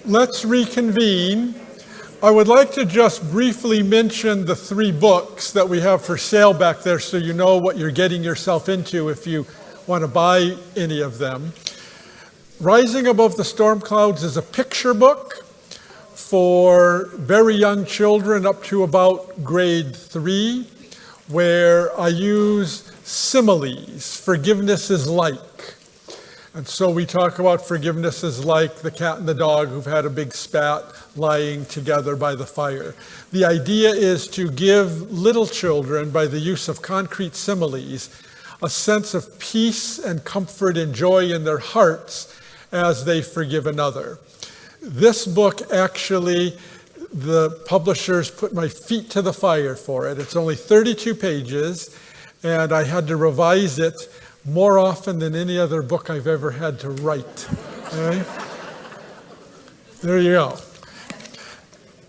Let's reconvene. I would like to just briefly mention the 3 books that we have for sale back there so you know what you're getting yourself into if you want to buy any of them. Rising Above the Storm Clouds is a picture book for very young children up to about grade 3, where I use similes. Forgiveness is like. And so we talk about forgiveness is like the cat and the dog who've had a big spat lying together by the fire. The idea is to give little children, by the use of concrete similes, a sense of peace and comfort and joy in their hearts as they forgive another. This book, actually, the publishers put my feet to the fire for it. It's only 32 pages, and I had to revise it more often than any other book I've ever had to write. Okay? There you go.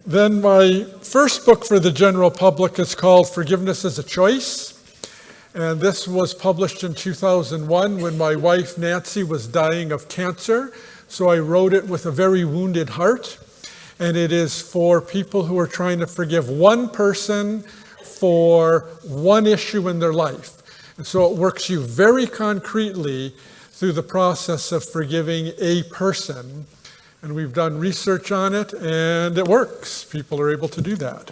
Then my first book for the general public is called Forgiveness is a Choice. And this was published in 2001 when my wife Nancy was dying of cancer. So I wrote it with a very wounded heart. And it is for people who are trying to forgive one person for one issue in their life. And so it works you very concretely through the process of forgiving a person. And we've done research on it, and it works. People are able to do that.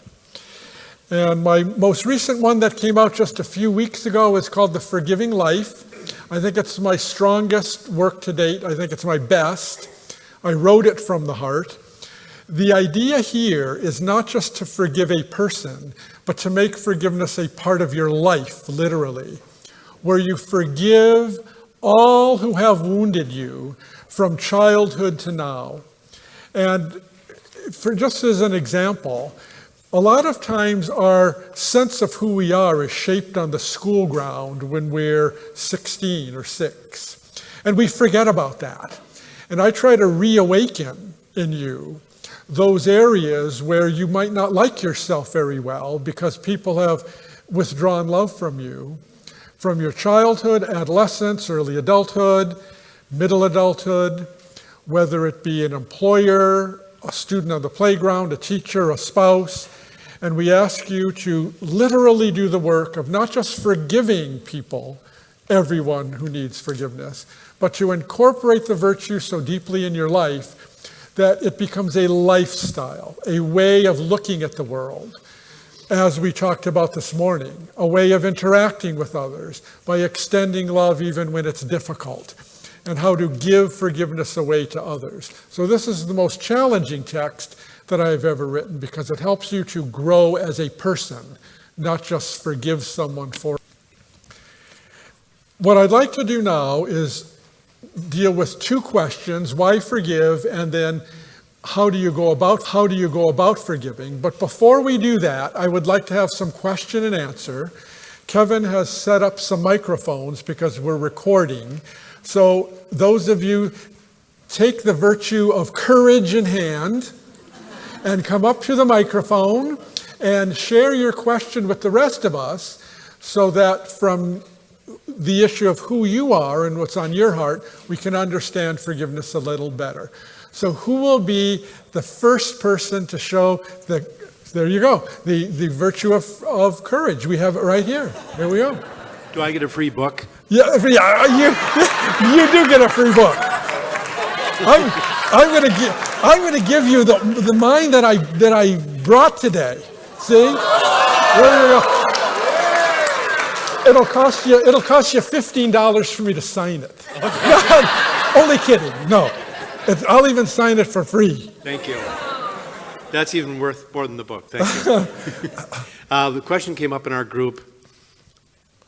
And my most recent one that came out just a few weeks ago is called The Forgiving Life. I think it's my strongest work to date. I think it's my best. I wrote it from the heart. The idea here is not just to forgive a person, but to make forgiveness a part of your life, literally, where you forgive all who have wounded you from childhood to now. And for just as an example, a lot of times our sense of who we are is shaped on the school ground when we're 16 or 6. And we forget about that. And I try to reawaken in you those areas where you might not like yourself very well because people have withdrawn love from you, from your childhood, adolescence, early adulthood, middle adulthood, whether it be an employer, a student on the playground, a teacher, a spouse. And we ask you to literally do the work of not just forgiving people, everyone who needs forgiveness, but to incorporate the virtue so deeply in your life that it becomes a lifestyle, a way of looking at the world, as we talked about this morning, a way of interacting with others by extending love even when it's difficult, and how to give forgiveness away to others. So this is the most challenging text that I've ever written because it helps you to grow as a person, not just forgive someone for. What I'd like to do now is deal with 2 questions: why forgive, and then how do you go about forgiving? But before we do that, I would like to have some question and answer. Kevin has set up some microphones because we're recording. So those of you, take the virtue of courage in hand and come up to the microphone and share your question with the rest of us so that from the issue of who you are and what's on your heart, we can understand forgiveness a little better. So who will be the first person to show there you go, the virtue of courage? We have it right here. Here we go. Do I get a free book? Yeah, you do get a free book. I'm going to give you the mine that I brought today. See? There you go. It'll cost you $15 for me to sign it. Only kidding. No. I'll even sign it for free. Thank you. That's even worth more than the book. Thank you. The question came up in our group.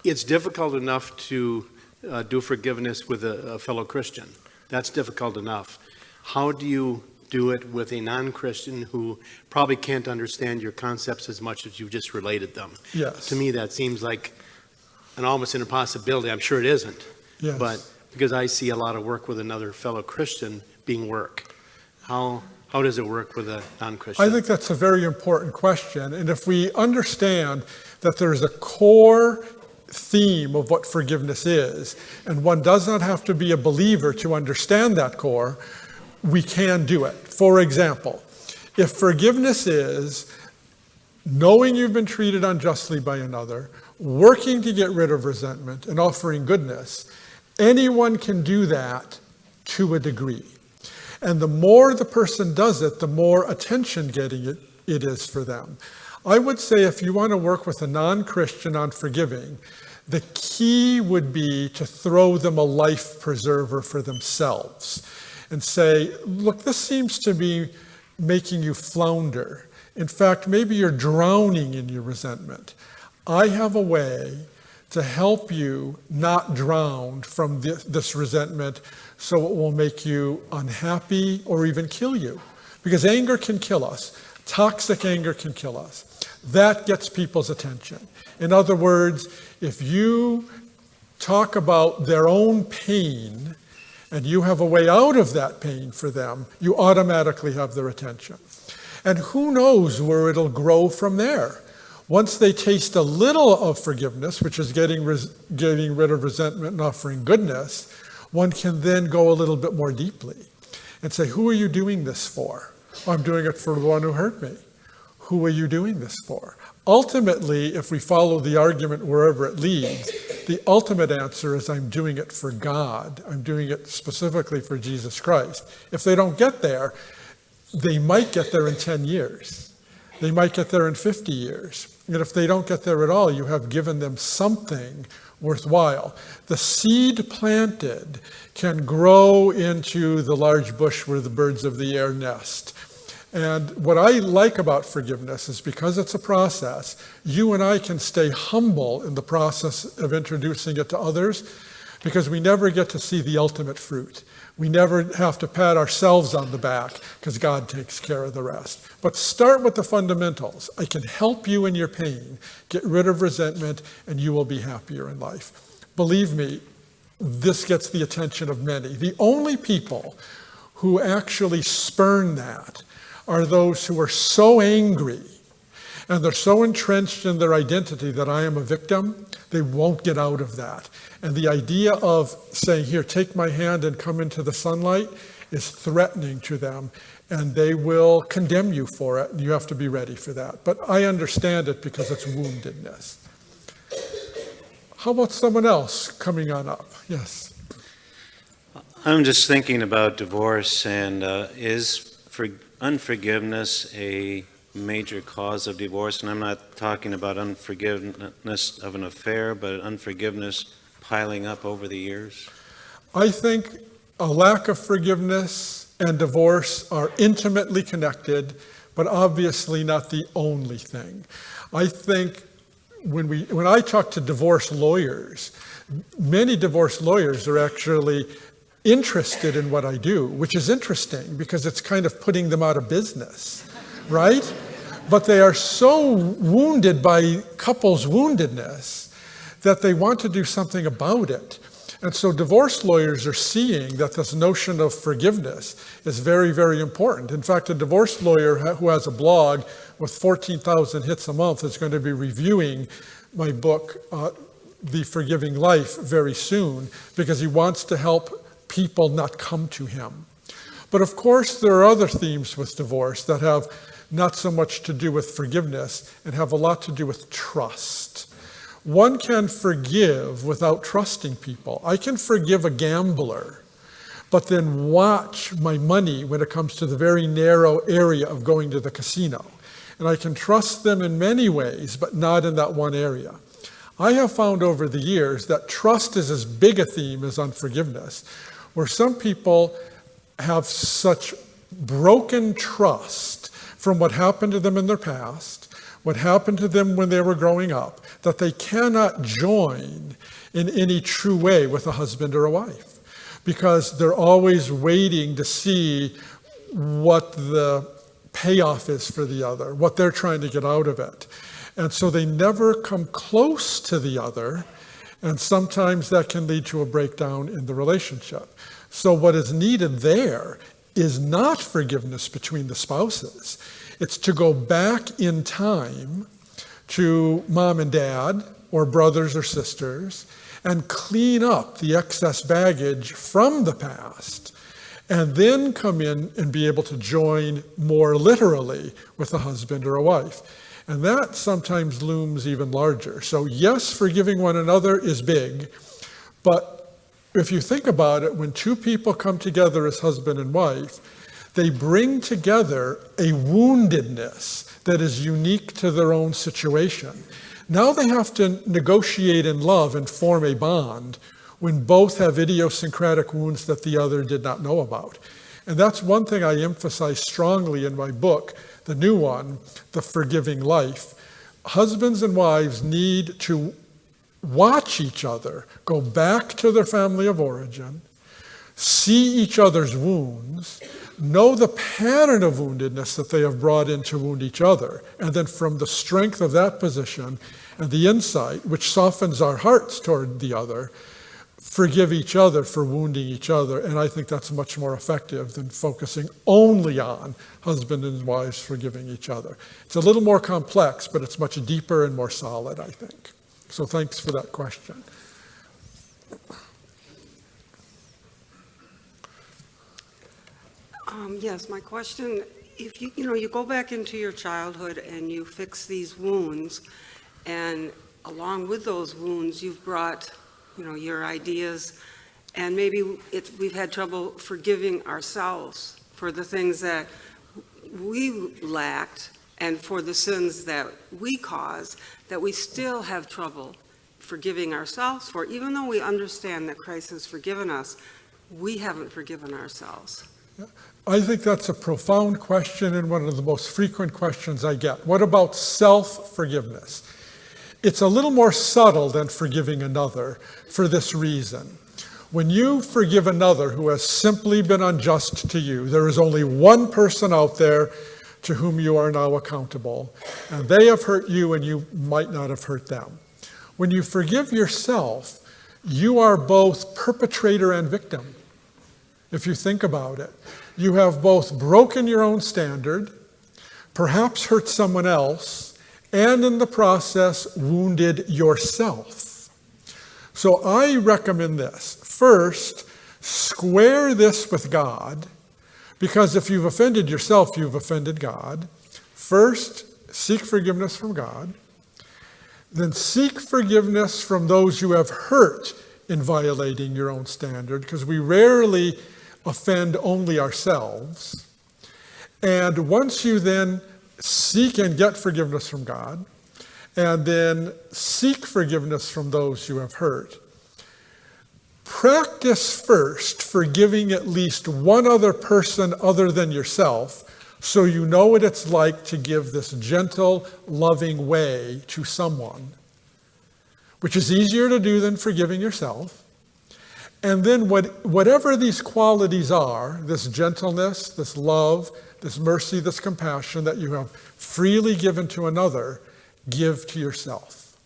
It's difficult enough to do forgiveness with a fellow Christian. That's difficult enough. How do you do it with a non-Christian who probably can't understand your concepts as much as you just related them? Yes. To me, that seems like almost an impossibility. I'm sure it isn't. Yes. But because I see a lot of work with another fellow Christian being work. How does it work with a non-Christian? I think that's a very important question. And if we understand that there's a core theme of what forgiveness is, and one does not have to be a believer to understand that core, we can do it. For example, if forgiveness is knowing you've been treated unjustly by another, working to get rid of resentment, and offering goodness, anyone can do that to a degree. And the more the person does it, the more attention getting it is for them. I would say if you want to work with a non-Christian on forgiving, the key would be to throw them a life preserver for themselves and say, look, this seems to be making you flounder. In fact, maybe you're drowning in your resentment. I have a way to help you not drown from this resentment so it will make you unhappy or even kill you. Because anger can kill us. Toxic anger can kill us. That gets people's attention. In other words, if you talk about their own pain and you have a way out of that pain for them, you automatically have their attention. And who knows where it'll grow from there. Once they taste a little of forgiveness, which is getting rid of resentment and offering goodness, one can then go a little bit more deeply and say, who are you doing this for? Oh, I'm doing it for the one who hurt me. Who are you doing this for? Ultimately, if we follow the argument wherever it leads, the ultimate answer is I'm doing it for God. I'm doing it specifically for Jesus Christ. If they don't get there, they might get there in 10 years. They might get there in 50 years. And if they don't get there at all, you have given them something worthwhile. The seed planted can grow into the large bush where the birds of the air nest. And what I like about forgiveness is because it's a process, you and I can stay humble in the process of introducing it to others because we never get to see the ultimate fruit. We never have to pat ourselves on the back because God takes care of the rest. But start with the fundamentals. I can help you in your pain, get rid of resentment, and you will be happier in life. Believe me, this gets the attention of many. The only people who actually spurn that are those who are so angry and they're so entrenched in their identity that I am a victim, they won't get out of that. And the idea of saying, here, take my hand and come into the sunlight is threatening to them, and they will condemn you for it, and you have to be ready for that. But I understand it because it's woundedness. How about someone else coming on up? Yes. I'm just thinking about divorce, and is unforgiveness a major cause of divorce? And I'm not talking about unforgiveness of an affair, but unforgiveness piling up over the years. I think a lack of forgiveness and divorce are intimately connected, but obviously not the only thing. I think when I talk to divorce lawyers, many divorce lawyers are actually interested in what I do, which is interesting because it's kind of putting them out of business, right? But they are so wounded by couples' woundedness that they want to do something about it. And so divorce lawyers are seeing that this notion of forgiveness is very, very important. In fact, a divorce lawyer who has a blog with 14,000 hits a month is going to be reviewing my book, The Forgiving Life, very soon because he wants to help people not come to him. But of course, there are other themes with divorce that have not so much to do with forgiveness and have a lot to do with trust. One can forgive without trusting people. I can forgive a gambler, but then watch my money when it comes to the very narrow area of going to the casino. And I can trust them in many ways, but not in that one area. I have found over the years that trust is as big a theme as unforgiveness, where some people have such broken trust from what happened to them in their past, what happened to them when they were growing up, that they cannot join in any true way with a husband or a wife because they're always waiting to see what the payoff is for the other, what they're trying to get out of it. And so they never come close to the other, and sometimes that can lead to a breakdown in the relationship. So what is needed there is not forgiveness between the spouses. It's to go back in time to mom and dad or brothers or sisters and clean up the excess baggage from the past and then come in and be able to join more literally with a husband or a wife. And that sometimes looms even larger. So yes, forgiving one another is big, but if you think about it, when two people come together as husband and wife, they bring together a woundedness that is unique to their own situation. Now they have to negotiate in love and form a bond when both have idiosyncratic wounds that the other did not know about. And that's one thing I emphasize strongly in my book, the new one, The Forgiving Life. Husbands and wives need to watch each other, go back to their family of origin, see each other's wounds, know the pattern of woundedness that they have brought in to wound each other, and then from the strength of that position and the insight, which softens our hearts toward the other, forgive each other for wounding each other. And I think that's much more effective than focusing only on husband and wives forgiving each other. It's a little more complex, but it's much deeper and more solid, I think. So thanks for that question. Yes, my question, if you go back into your childhood and you fix these wounds, and along with those wounds, you've brought, your ideas, and maybe we've had trouble forgiving ourselves for the things that we lacked and for the sins that we caused, that we still have trouble forgiving ourselves for. Even though we understand that Christ has forgiven us, we haven't forgiven ourselves. I think that's a profound question and one of the most frequent questions I get. What about self-forgiveness? It's a little more subtle than forgiving another for this reason. When you forgive another who has simply been unjust to you, there is only one person out there to whom you are now accountable, and they have hurt you and you might not have hurt them. When you forgive yourself, you are both perpetrator and victim. If you think about it, you have both broken your own standard, perhaps hurt someone else, and in the process wounded yourself. So I recommend this. First, square this with God, because if you've offended yourself, you've offended God. First, seek forgiveness from God. Then seek forgiveness from those you have hurt in violating your own standard, because we rarely offend only ourselves. And once you then seek and get forgiveness from God, and then seek forgiveness from those you have hurt, practice first forgiving at least one other person other than yourself, so you know what it's like to give this gentle, loving way to someone, which is easier to do than forgiving yourself. And then whatever these qualities are, this gentleness, this love, this mercy, this compassion that you have freely given to another, give to yourself.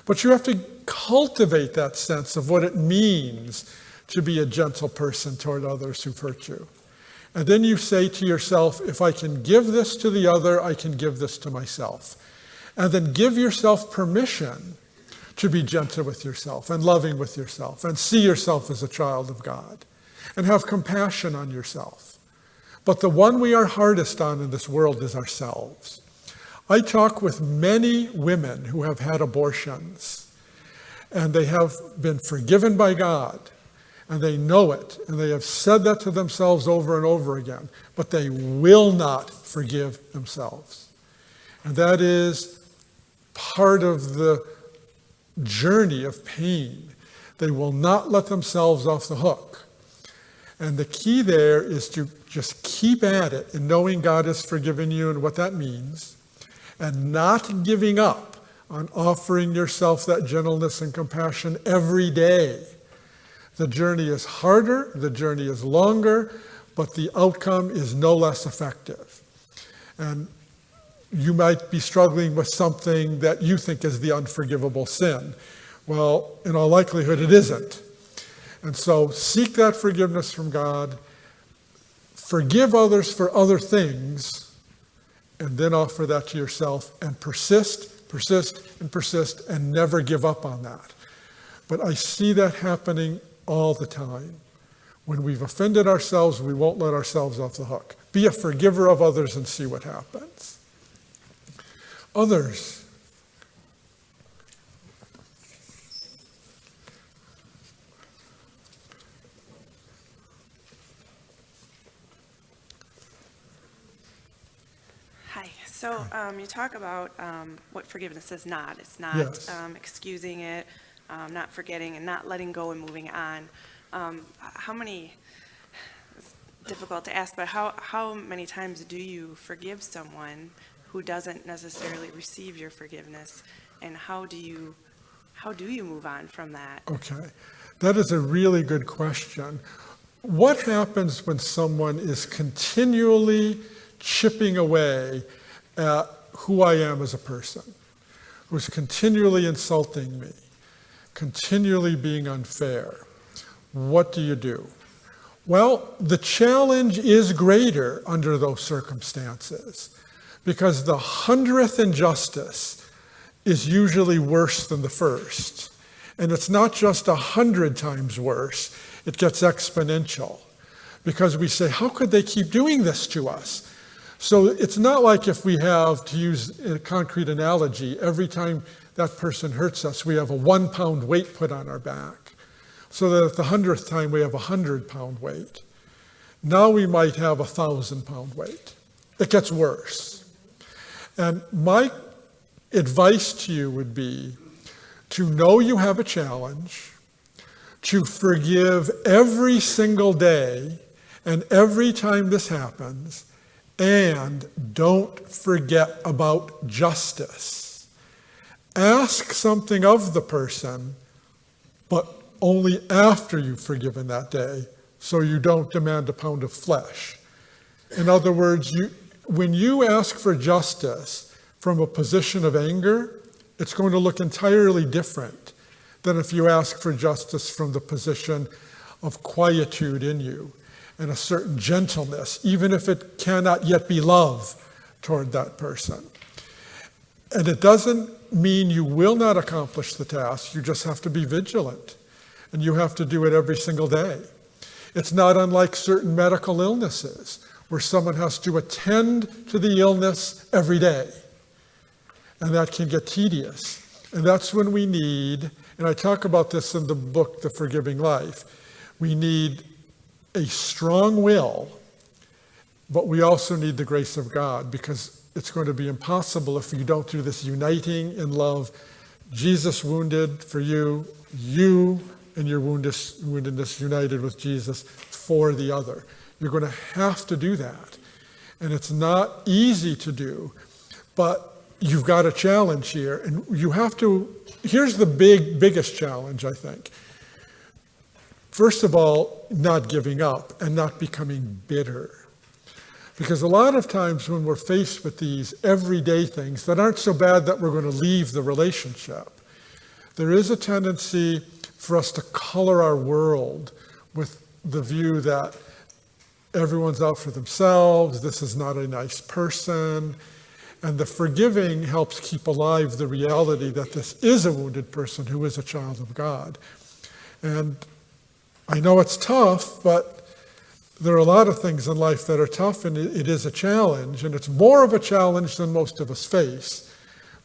But you have to cultivate that sense of what it means to be a gentle person toward others who've hurt you. And then you say to yourself, if I can give this to the other, I can give this to myself. And then give yourself permission to be gentle with yourself and loving with yourself and see yourself as a child of God and have compassion on yourself. But the one we are hardest on in this world is ourselves. I talk with many women who have had abortions, and they have been forgiven by God, and they know it, and they have said that to themselves over and over again, but they will not forgive themselves. And that is part of the journey of pain. They will not let themselves off the hook. And the key there is to just keep at it in knowing God has forgiven you and what that means, and not giving up on offering yourself that gentleness and compassion every day. The journey is harder, the journey is longer, but the outcome is no less effective. And you might be struggling with something that you think is the unforgivable sin. Well, in all likelihood, it isn't. And so seek that forgiveness from God, forgive others for other things, and then offer that to yourself, and persist, and never give up on that. But I see that happening all the time. When we've offended ourselves, we won't let ourselves off the hook. Be a forgiver of others and see what happens. Others. Hi. So you talk about what forgiveness is not. It's not Yes. excusing it, not forgetting, and not letting go and moving on. How many, it's difficult to ask, but how many times do you forgive someone who doesn't necessarily receive your forgiveness? And how do you move on from that? Okay, that is a really good question. What happens when someone is continually chipping away at who I am as a person, who's continually insulting me, continually being unfair? What do you do? Well, the challenge is greater under those circumstances because the 100th injustice is usually worse than the first. And it's not just 100 times worse, it gets exponential because we say, how could they keep doing this to us? So it's not like if we have, to use a concrete analogy, every time that person hurts us, we have a 1 pound weight put on our back. So that at the 100th time we have a 100 pound weight. Now we might have a 1,000 pound weight. It gets worse. And my advice to you would be to know you have a challenge, to forgive every single day and every time this happens, and don't forget about justice. Ask something of the person, but only after you've forgiven that day, so you don't demand a pound of flesh. In other words, when you ask for justice from a position of anger, it's going to look entirely different than if you ask for justice from the position of quietude in you and a certain gentleness, even if it cannot yet be love toward that person. And it doesn't mean you will not accomplish the task, you just have to be vigilant. And you have to do it every single day. It's not unlike certain medical illnesses where someone has to attend to the illness every day. And that can get tedious. And that's when we need, and I talk about this in the book, The Forgiving Life, we need a strong will, but we also need the grace of God because it's going to be impossible if you don't do this uniting in love. Jesus wounded for you, you and your woundedness united with Jesus for the other. You're going to have to do that. And it's not easy to do, but you've got a challenge here. And you have to, here's the biggest challenge, I think. First of all, not giving up and not becoming bitter. Because a lot of times when we're faced with these everyday things that aren't so bad that we're going to leave the relationship, there is a tendency for us to color our world with the view that everyone's out for themselves, this is not a nice person, and the forgiving helps keep alive the reality that this is a wounded person who is a child of God. And I know it's tough, but there are a lot of things in life that are tough, and it is a challenge, and it's more of a challenge than most of us face,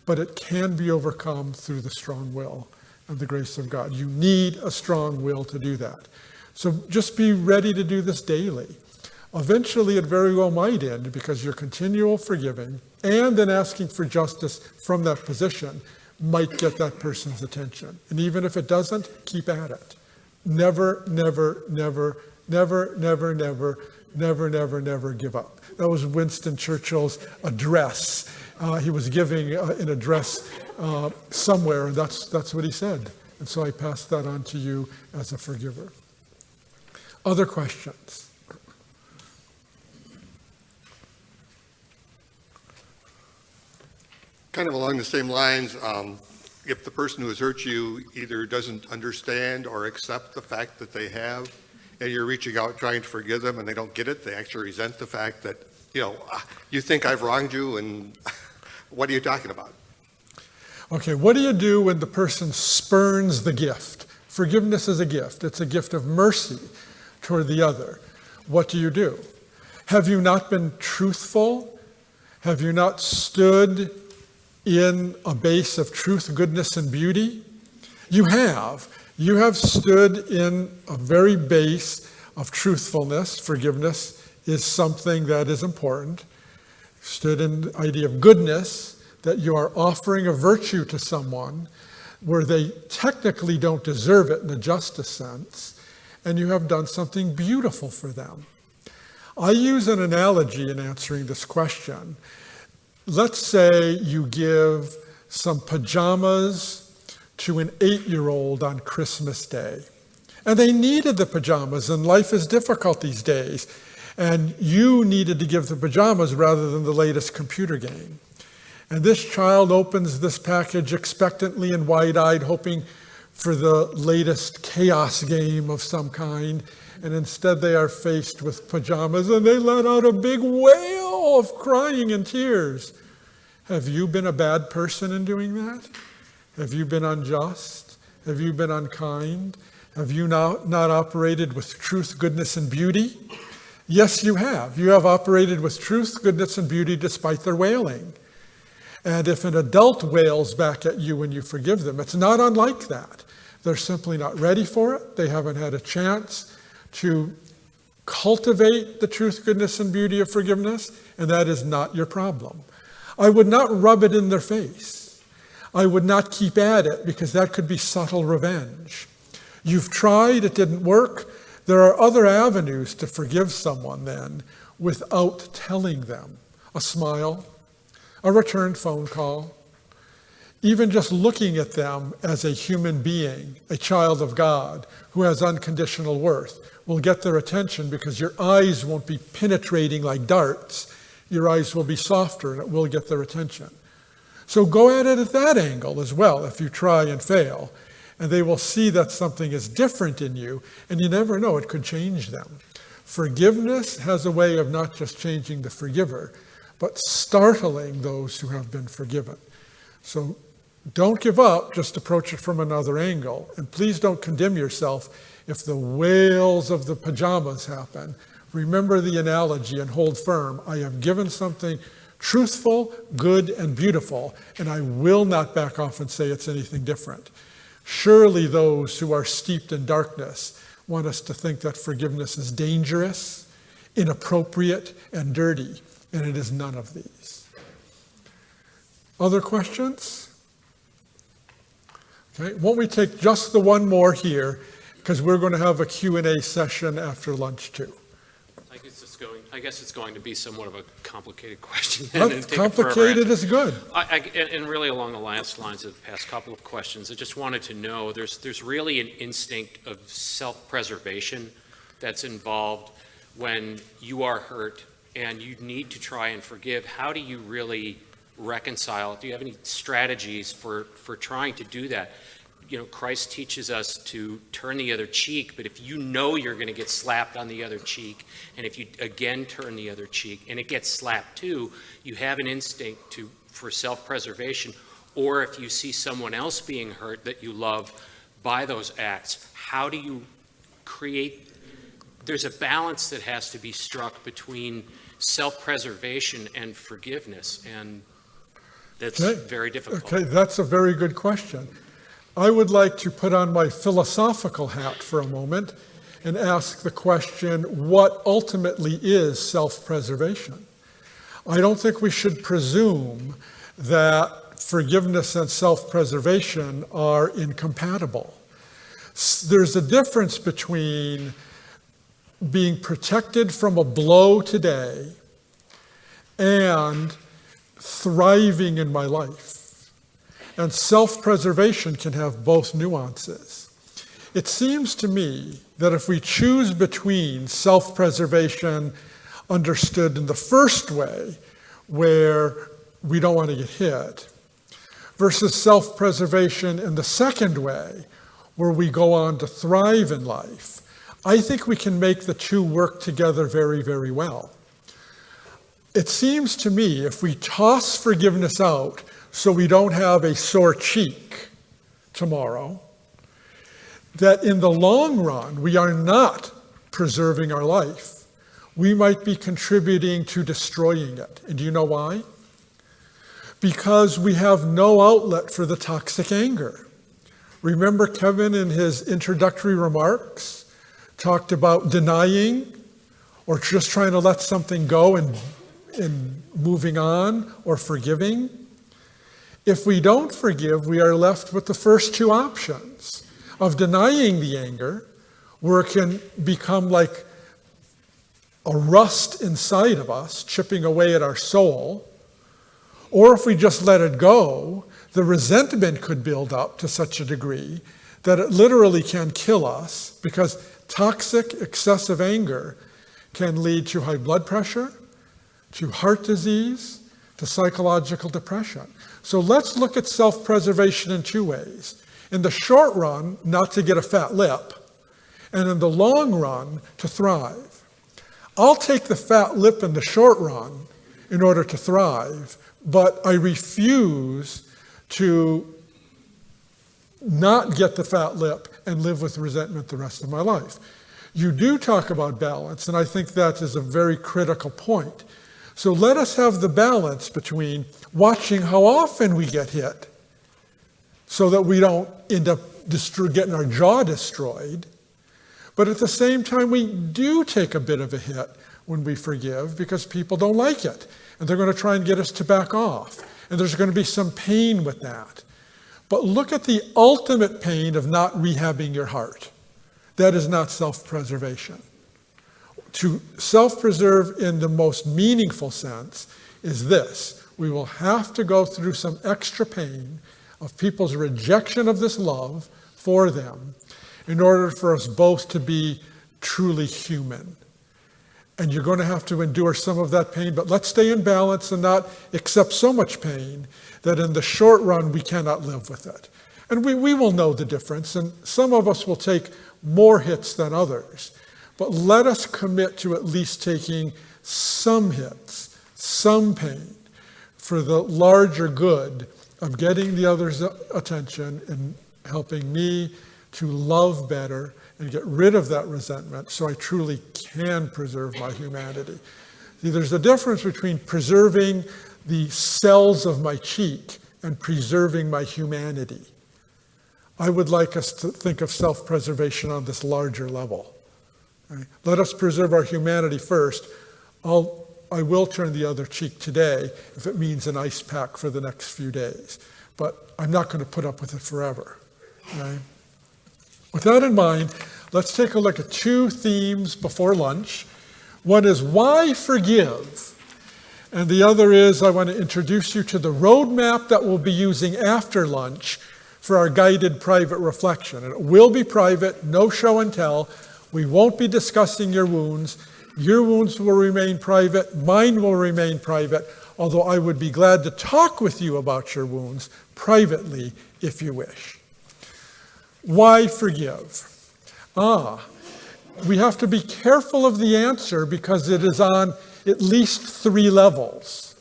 but it can be overcome through the strong will and the grace of God. You need a strong will to do that. So just be ready to do this daily. Eventually, it very well might end because your continual forgiving and then asking for justice from that position might get that person's attention. And even if it doesn't, keep at it. Never, never, never, never, never, never, never, never, never give up. That was Winston Churchill's address. He was giving an address somewhere, and that's what he said. And so I pass that on to you as a forgiver. Other questions? Kind of along the same lines, if the person who has hurt you either doesn't understand or accept the fact that they have, and you're reaching out trying to forgive them and they don't get it, they actually resent the fact that, you think I've wronged you and what are you talking about? Okay, what do you do when the person spurns the gift? Forgiveness is a gift. It's a gift of mercy toward the other, what do? Have you not been truthful? Have you not stood in a base of truth, goodness, and beauty? You have. You have stood in a very base of truthfulness. Forgiveness is something that is important. Stood in the idea of goodness, that you are offering a virtue to someone where they technically don't deserve it in a justice sense, and you have done something beautiful for them. I use an analogy in answering this question. Let's say you give some pajamas to an 8-year-old on Christmas Day. And they needed the pajamas, and life is difficult these days. And you needed to give the pajamas rather than the latest computer game. And this child opens this package expectantly and wide-eyed, hoping for the latest chaos game of some kind. And instead they are faced with pajamas, and they let out a big wail of crying and tears. Have you been a bad person in doing that? Have you been unjust? Have you been unkind? Have you not operated with truth, goodness, and beauty? Yes, you have. You have operated with truth, goodness, and beauty despite their wailing. And if an adult wails back at you when you forgive them, it's not unlike that. They're simply not ready for it. They haven't had a chance to cultivate the truth, goodness, and beauty of forgiveness, and that is not your problem. I would not rub it in their face. I would not keep at it, because that could be subtle revenge. You've tried, it didn't work. There are other avenues to forgive someone then without telling them. A smile, a returned phone call, even just looking at them as a human being, a child of God who has unconditional worth, will get their attention, because your eyes won't be penetrating like darts. Your eyes will be softer, and it will get their attention. So go at it at that angle as well if you try and fail. And they will see that something is different in you, and you never know, it could change them. Forgiveness has a way of not just changing the forgiver, but startling those who have been forgiven. So don't give up, just approach it from another angle. And please don't condemn yourself if the wails of the pajamas happen. Remember the analogy and hold firm. I have given something truthful, good, and beautiful, and I will not back off and say it's anything different. Surely those who are steeped in darkness want us to think that forgiveness is dangerous, inappropriate, and dirty, and it is none of these. Other questions? Okay, won't we take just the one more here, because we're going to have a Q&A session after lunch too. I guess it's going to be somewhat of a complicated question. And take it Complicated is good. And really along the lines of the past couple of questions, I just wanted to know, there's really an instinct of self-preservation that's involved when you are hurt and you need to try and forgive. How do you really reconcile? Do you have any strategies for trying to do that? You know, Christ teaches us to turn the other cheek, but if you know you're going to get slapped on the other cheek, and if you again turn the other cheek and it gets slapped too, you have an instinct for self-preservation. Or if you see someone else being hurt that you love by those acts, how do you create? There's a balance that has to be struck between self-preservation and forgiveness, and that's very difficult. Okay, that's a very good question. I would like to put on my philosophical hat for a moment and ask the question, what ultimately is self-preservation? I don't think we should presume that forgiveness and self-preservation are incompatible. There's a difference between being protected from a blow today and thriving in my life. And self-preservation can have both nuances. It seems to me that if we choose between self-preservation understood in the first way, where we don't want to get hit, versus self-preservation in the second way, where we go on to thrive in life, I think we can make the two work together very, very well. It seems to me if we toss forgiveness out so we don't have a sore cheek tomorrow, that in the long run, we are not preserving our life. We might be contributing to destroying it. And do you know why? Because we have no outlet for the toxic anger. Remember Kevin in his introductory remarks talked about denying or just trying to let something go and moving on, or forgiving. If we don't forgive, we are left with the first two options of denying the anger, where it can become like a rust inside of us, chipping away at our soul. Or if we just let it go, the resentment could build up to such a degree that it literally can kill us, because toxic, excessive anger can lead to high blood pressure, to heart disease, to psychological depression. So let's look at self-preservation in two ways. In the short run, not to get a fat lip, and in the long run, to thrive. I'll take the fat lip in the short run in order to thrive, but I refuse to not get the fat lip and live with resentment the rest of my life. You do talk about balance, and I think that is a very critical point. So let us have the balance between watching how often we get hit so that we don't end up getting our jaw destroyed. But at the same time, we do take a bit of a hit when we forgive, because people don't like it. And they're going to try and get us to back off. And there's going to be some pain with that. But look at the ultimate pain of not rehabbing your heart. That is not self-preservation. To self-preserve in the most meaningful sense is this: we will have to go through some extra pain of people's rejection of this love for them in order for us both to be truly human. And you're going to have to endure some of that pain, but let's stay in balance and not accept so much pain that in the short run we cannot live with it. And we will know the difference, and some of us will take more hits than others. But let us commit to at least taking some hits, some pain, for the larger good of getting the other's attention and helping me to love better and get rid of that resentment so I truly can preserve my humanity. See, there's a difference between preserving the cells of my cheek and preserving my humanity. I would like us to think of self-preservation on this larger level. Right? Let us preserve our humanity first. I will turn the other cheek today if it means an ice pack for the next few days. But I'm not going to put up with it forever. Right? With that in mind, let's take a look at two themes before lunch. One is why forgive? And the other is I want to introduce you to the roadmap that we'll be using after lunch for our guided private reflection. And it will be private, no show and tell. We won't be discussing your wounds. Your wounds will remain private. Mine will remain private, although I would be glad to talk with you about your wounds privately if you wish. Why forgive? We have to be careful of the answer because it is on at least 3 levels.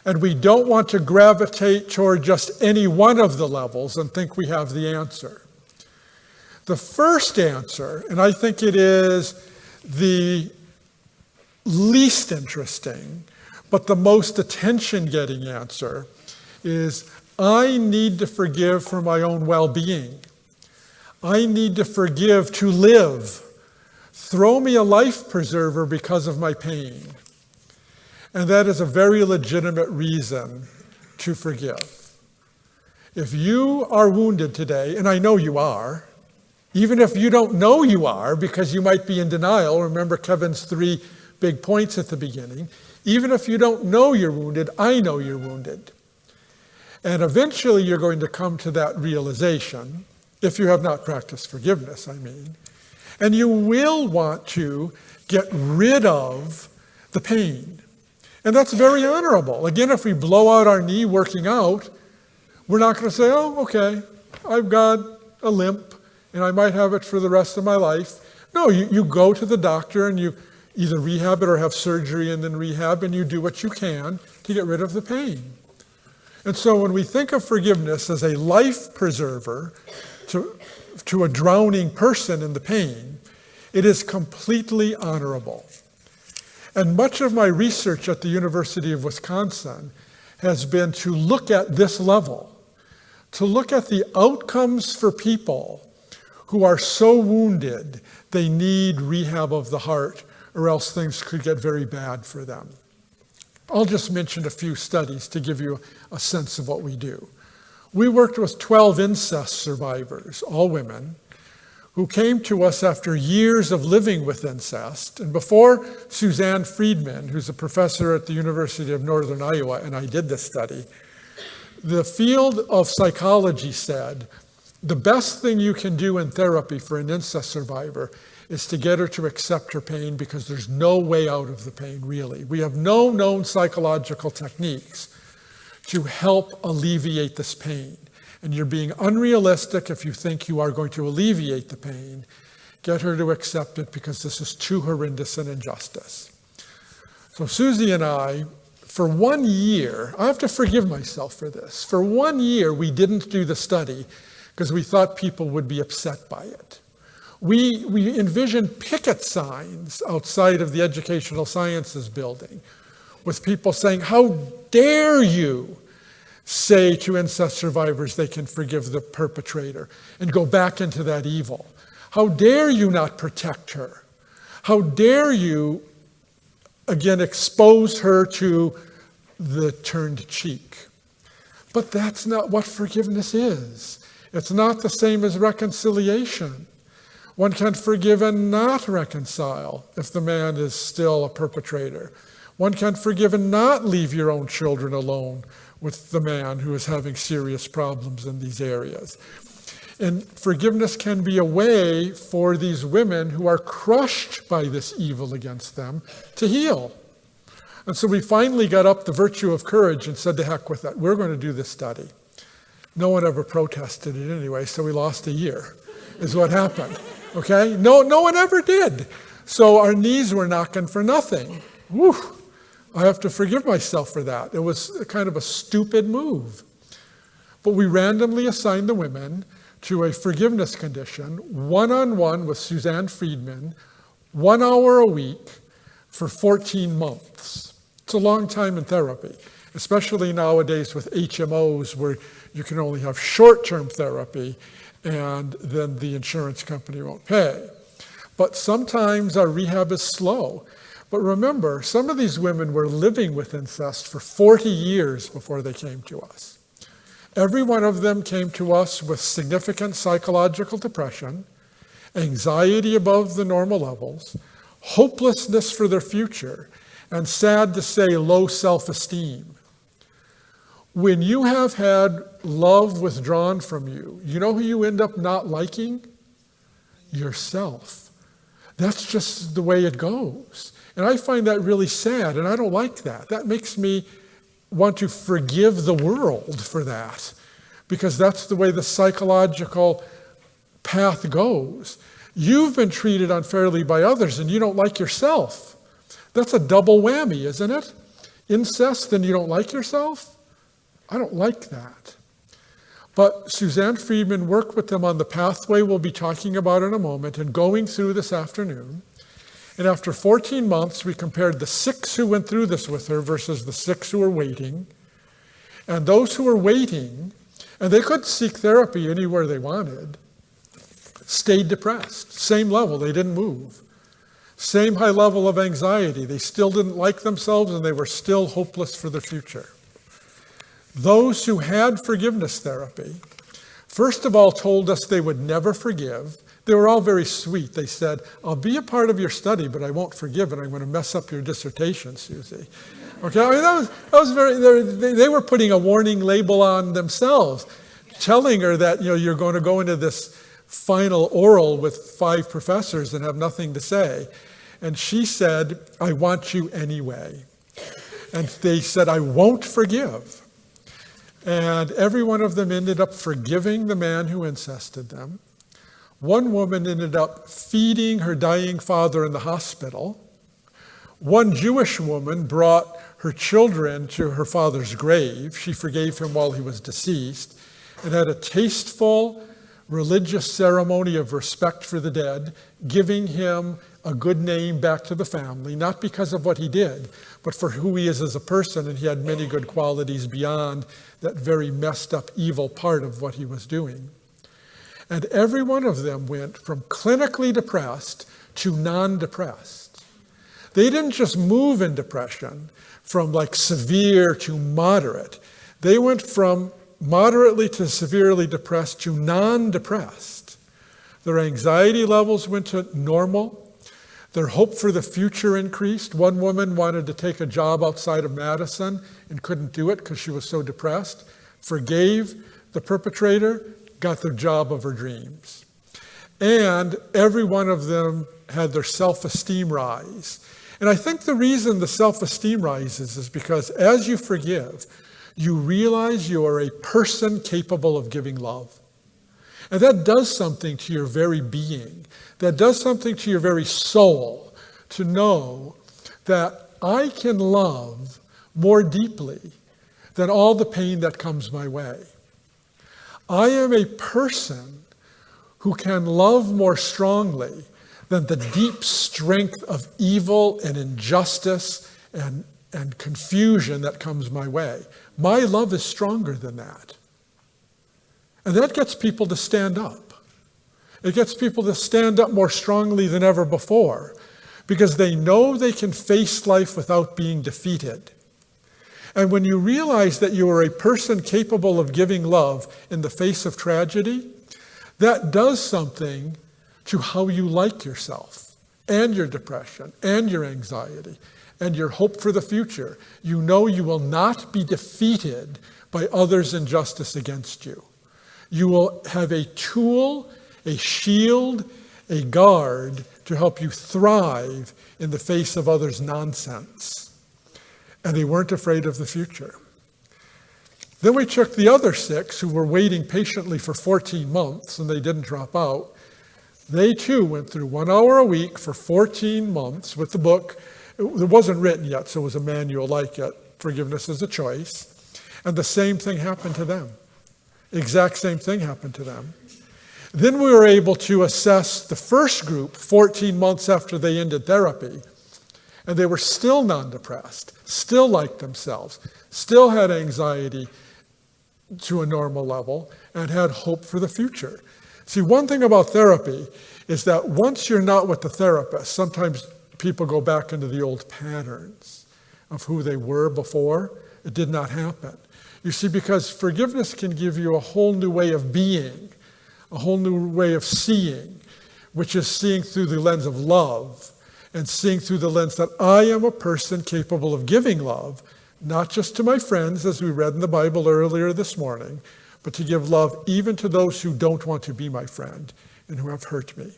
And we don't want to gravitate toward just any one of the levels and think we have the answer. The first answer, and I think it is the least interesting, but the most attention-getting answer, is I need to forgive for my own well-being. I need to forgive to live. Throw me a life preserver because of my pain. And that is a very legitimate reason to forgive. If you are wounded today, and I know you are, even if you don't know you are because you might be in denial, remember Kevin's 3 big points at the beginning, even if you don't know you're wounded, I know you're wounded. And eventually you're going to come to that realization, if you have not practiced forgiveness, I mean, and you will want to get rid of the pain. And that's very honorable. Again, if we blow out our knee working out, we're not going to say, oh, okay, I've got a limp and I might have it for the rest of my life. No, you go to the doctor and you either rehab it or have surgery and then rehab, and you do what you can to get rid of the pain. And so when we think of forgiveness as a life preserver to a drowning person in the pain, It is completely honorable. And much of my research at the University of Wisconsin has been to look at this level, to look at the outcomes for people who are so wounded they need rehab of the heart, or else things could get very bad for them. I'll just mention a few studies to give you a sense of what we do. We worked with 12 incest survivors, all women, who came to us after years of living with incest. And before Suzanne Friedman, who's a professor at the University of Northern Iowa, and I did this study, the field of psychology said, the best thing you can do in therapy for an incest survivor is to get her to accept her pain, because there's no way out of the pain, really. We have no known psychological techniques to help alleviate this pain. And you're being unrealistic if you think you are going to alleviate the pain. Get her to accept it, because this is too horrendous an injustice. So Susie and I, for 1 year, I have to forgive myself for this. For 1 year, we didn't do the study because we thought people would be upset by it. We envisioned picket signs outside of the Educational Sciences building with people saying, how dare you say to incest survivors they can forgive the perpetrator and go back into that evil? How dare you not protect her? How dare you, again, expose her to the turned cheek? But that's not what forgiveness is. It's not the same as reconciliation. One can forgive and not reconcile if the man is still a perpetrator. One can forgive and not leave your own children alone with the man who is having serious problems in these areas. And forgiveness can be a way for these women who are crushed by this evil against them to heal. And so we finally got up the virtue of courage and said, to heck with it, we're going to do this study. No one ever protested it anyway, so we lost a year, is what happened. Okay? No one ever did. So our knees were knocking for nothing. Whew. I have to forgive myself for that. It was kind of a stupid move. But we randomly assigned the women to a forgiveness condition, one-on-one with Suzanne Friedman, 1 hour a week for 14 months. It's a long time in therapy, especially nowadays with HMOs where you can only have short-term therapy and then the insurance company won't pay. But sometimes our rehab is slow. But remember, some of these women were living with incest for 40 years before they came to us. Every one of them came to us with significant psychological depression, anxiety above the normal levels, hopelessness for their future, and sad to say, low self-esteem. When you have had love withdrawn from you, you know who you end up not liking? Yourself. That's just the way it goes. And I find that really sad, and I don't like that. That makes me want to forgive the world for that, because that's the way the psychological path goes. You've been treated unfairly by others, and you don't like yourself. That's a double whammy, isn't it? Incest, and you don't like yourself? I don't like that. But Suzanne Friedman worked with them on the pathway we'll be talking about in a moment and going through this afternoon. And after 14 months, we compared the 6 who went through this with her versus the 6 who were waiting. And those who were waiting, and they could seek therapy anywhere they wanted, stayed depressed. Same level, they didn't move. Same high level of anxiety. They still didn't like themselves and they were still hopeless for the future. Those who had forgiveness therapy, first of all, told us they would never forgive. They were all very sweet. They said, I'll be a part of your study, but I won't forgive, and I'm going to mess up your dissertation, Susie. Okay, I mean, that was very, they were putting a warning label on themselves, telling her that, you're going to go into this final oral with 5 professors and have nothing to say. And she said, I want you anyway. And they said, I won't forgive. And every one of them ended up forgiving the man who incested them. One woman ended up feeding her dying father in the hospital. One Jewish woman brought her children to her father's grave. She forgave him while he was deceased and had a tasteful, religious ceremony of respect for the dead, giving him a good name back to the family, not because of what he did, but for who he is as a person, and he had many good qualities beyond that very messed up evil part of what he was doing. And every one of them went from clinically depressed to non-depressed. They didn't just move in depression from like severe to moderate. They went from moderately to severely depressed to non-depressed. Their anxiety levels went to normal. Their hope for the future increased. One woman wanted to take a job outside of Madison and couldn't do it because she was so depressed. Forgave the perpetrator, got the job of her dreams. And every one of them had their self-esteem rise. And I think the reason the self-esteem rises is because as you forgive, you realize you are a person capable of giving love. And that does something to your very being. That does something to your very soul, to know that I can love more deeply than all the pain that comes my way. I am a person who can love more strongly than the deep strength of evil and injustice and confusion that comes my way. My love is stronger than that. And that gets people to stand up. It gets people to stand up more strongly than ever before because they know they can face life without being defeated. And when you realize that you are a person capable of giving love in the face of tragedy, that does something to how you like yourself and your depression and your anxiety and your hope for the future. You know you will not be defeated by others' injustice against you. You will have a tool, a shield, a guard to help you thrive in the face of others' nonsense. And they weren't afraid of the future. Then we took the other 6 who were waiting patiently for 14 months and they didn't drop out. They too went through 1 hour a week for 14 months with the book. It wasn't written yet, so it was a manual like it, Forgiveness is a Choice. And the same thing happened to them. Exact same thing happened to them. Then we were able to assess the first group 14 months after they ended therapy. And they were still non-depressed, still liked themselves, still had anxiety to a normal level, and had hope for the future. See, one thing about therapy is that once you're not with the therapist, sometimes people go back into the old patterns of who they were before. It did not happen. You see, because forgiveness can give you a whole new way of being, a whole new way of seeing, which is seeing through the lens of love and seeing through the lens that I am a person capable of giving love, not just to my friends, as we read in the Bible earlier this morning, but to give love even to those who don't want to be my friend and who have hurt me.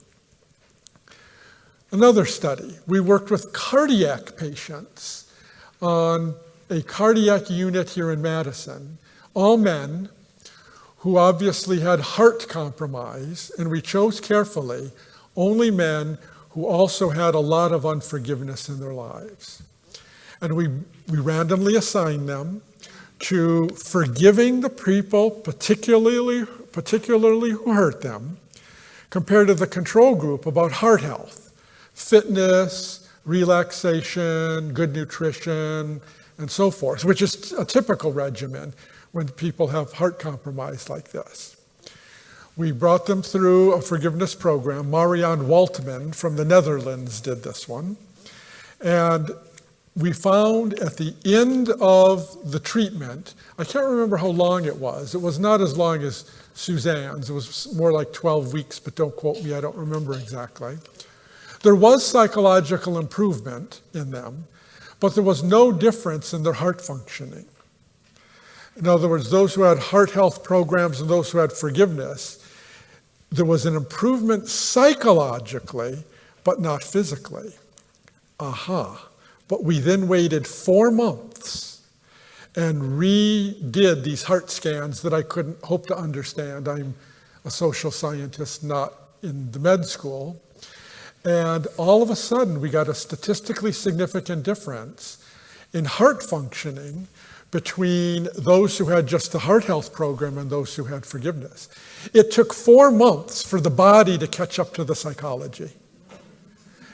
Another study, we worked with cardiac patients on a cardiac unit here in Madison, all men who obviously had heart compromise, and we chose carefully only men who also had a lot of unforgiveness in their lives. And we randomly assigned them to forgiving the people, particularly who hurt them, compared to the control group about heart health, fitness, relaxation, good nutrition, and so forth, which is a typical regimen when people have heart compromise like this. We brought them through a forgiveness program. Marianne Waltman from the Netherlands did this one. And we found at the end of the treatment, I can't remember how long it was. It was not as long as Suzanne's. It was more like 12 weeks, but don't quote me, I don't remember exactly. There was psychological improvement in them, but there was no difference in their heart functioning. In other words, those who had heart health programs and those who had forgiveness, there was an improvement psychologically, but not physically. Aha. But we then waited 4 months and redid these heart scans that I couldn't hope to understand. I'm a social scientist, not in the med school. And all of a sudden, we got a statistically significant difference in heart functioning between those who had just the heart health program and those who had forgiveness. It took 4 months for the body to catch up to the psychology.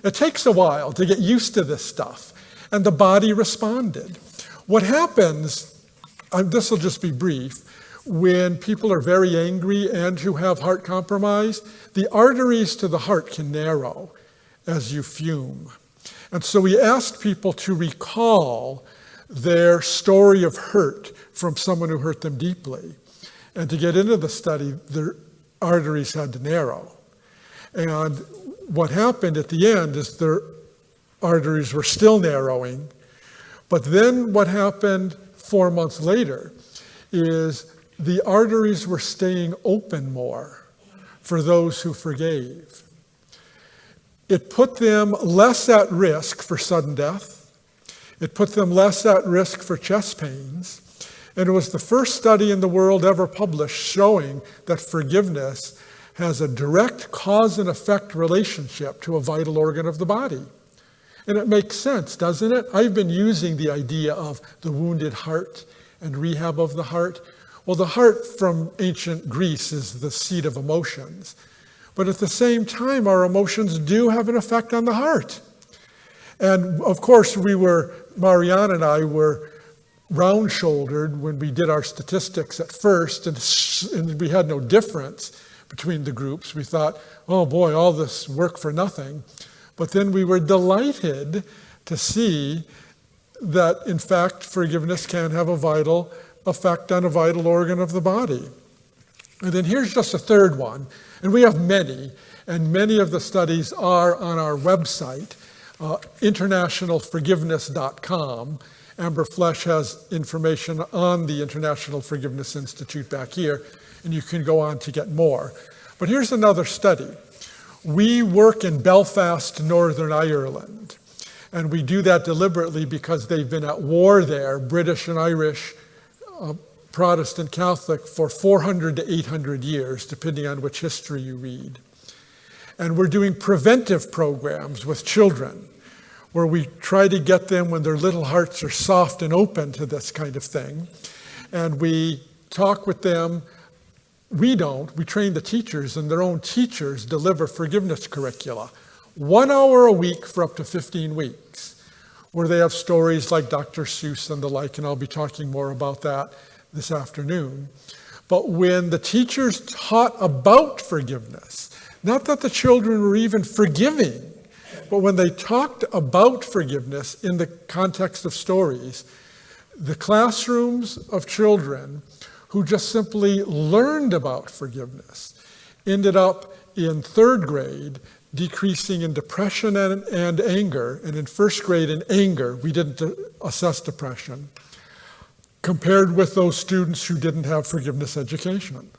It takes a while to get used to this stuff, and the body responded. What happens, this will just be brief, when people are very angry and who have heart compromise, the arteries to the heart can narrow as you fume. And so we asked people to recall their story of hurt from someone who hurt them deeply. And to get into the study, their arteries had to narrow. And what happened at the end is their arteries were still narrowing. But then what happened 4 months later is the arteries were staying open more for those who forgave. It put them less at risk for sudden death. It put them less at risk for chest pains. And it was the first study in the world ever published showing that forgiveness has a direct cause and effect relationship to a vital organ of the body. And it makes sense, doesn't it? I've been using the idea of the wounded heart and rehab of the heart. Well, the heart from ancient Greece is the seat of emotions. But at the same time, our emotions do have an effect on the heart. And of course, Marianne and I were round-shouldered when we did our statistics at first, and we had no difference between the groups. We thought, oh boy, all this work for nothing. But then we were delighted to see that, in fact, forgiveness can have a vital effect on a vital organ of the body. And then here's just a third one. And we have many, and many of the studies are on our website, internationalforgiveness.com. Amber Flesh has information on the International Forgiveness Institute back here, and you can go on to get more. But here's another study. We work in Belfast, Northern Ireland, and we do that deliberately because they've been at war there, British and Irish, Protestant Catholic, for 400 to 800 years, depending on which history you read. And we're doing preventive programs with children, where we try to get them when their little hearts are soft and open to this kind of thing. And we talk with them. We train the teachers, and their own teachers deliver forgiveness curricula. 1 hour a week for up to 15 weeks, where they have stories like Dr. Seuss and the like, and I'll be talking more about that this afternoon. But when the teachers taught about forgiveness, not that the children were even forgiving, but when they talked about forgiveness in the context of stories, the classrooms of children who just simply learned about forgiveness ended up in 3rd grade decreasing in depression and anger, and in 1st grade in anger, we didn't assess depression, compared with those students who didn't have forgiveness education.